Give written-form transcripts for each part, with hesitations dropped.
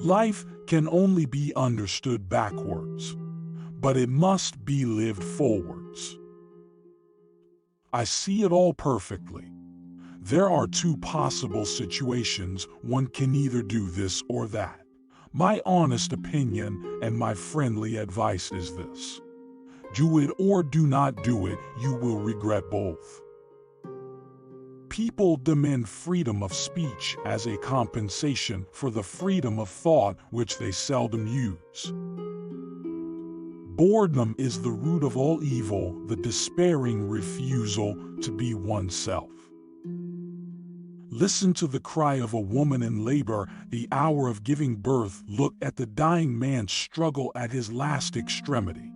Life can only be understood backwards, but it must be lived forwards. I see it all perfectly. There are two possible situations. One can either do this or that. My honest opinion and my friendly advice is this: do it or do not do it, you will regret both. People demand freedom of speech as a compensation for the freedom of thought, which they seldom use. Boredom is the root of all evil, the despairing refusal to be oneself. Listen to the cry of a woman in labor, the hour of giving birth. Look at the dying man struggle at his last extremity.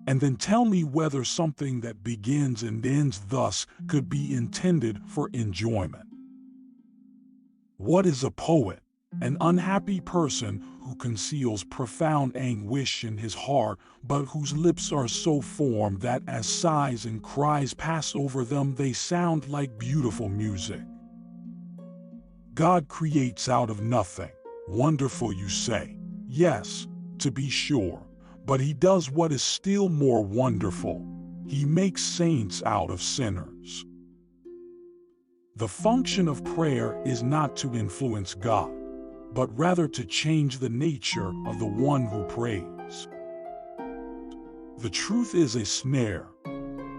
And then tell me whether something that begins and ends thus could be intended for enjoyment. What is a poet? An unhappy person who conceals profound anguish in his heart, but whose lips are so formed that as sighs and cries pass over them, they sound like beautiful music. God creates out of nothing. Wonderful, you say. Yes, to be sure. But he does what is still more wonderful. He makes saints out of sinners. The function of prayer is not to influence God, but rather to change the nature of the one who prays. The truth is a snare.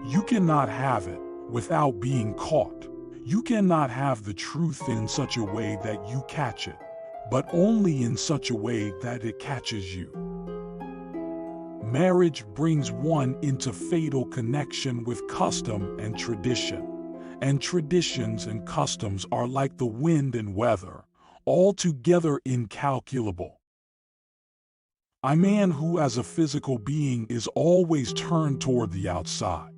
You cannot have it without being caught. You cannot have the truth in such a way that you catch it, but only in such a way that it catches you. Marriage brings one into fatal connection with custom and tradition, and traditions and customs are like the wind and weather, altogether incalculable. A man who as a physical being is always turned toward the outside,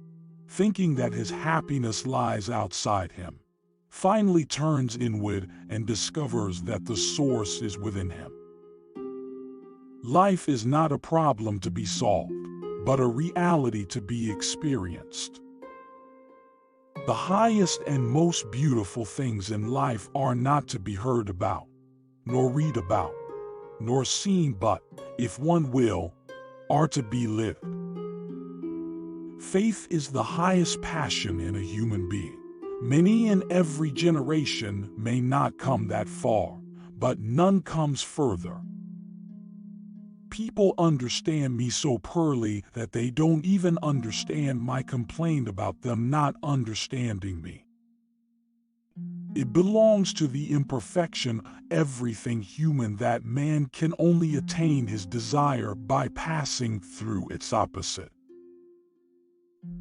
thinking that his happiness lies outside him, finally turns inward and discovers that the source is within him. Life is not a problem to be solved, but a reality to be experienced. The highest and most beautiful things in life are not to be heard about, nor read about, nor seen, but, if one will, are to be lived. Faith is the highest passion in a human being. Many in every generation may not come that far, but none comes further. People understand me so poorly that they don't even understand my complaint about them not understanding me. It belongs to the imperfection, everything human, that man can only attain his desire by passing through its opposite.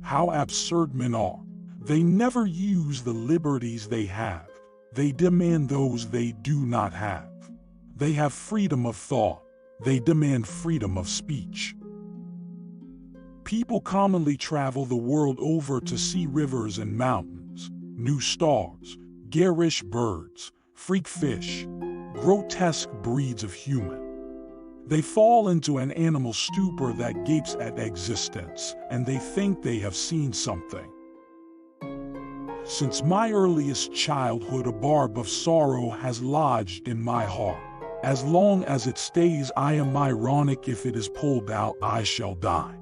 How absurd men are! They never use the liberties they have. They demand those they do not have. They have freedom of thought. They demand freedom of speech. People commonly travel the world over to see rivers and mountains, new stars, garish birds, freak fish, grotesque breeds of human. They fall into an animal stupor that gapes at existence, and they think they have seen something. Since my earliest childhood, a barb of sorrow has lodged in my heart. As long as it stays, I am ironic. If it is pulled out, I shall die.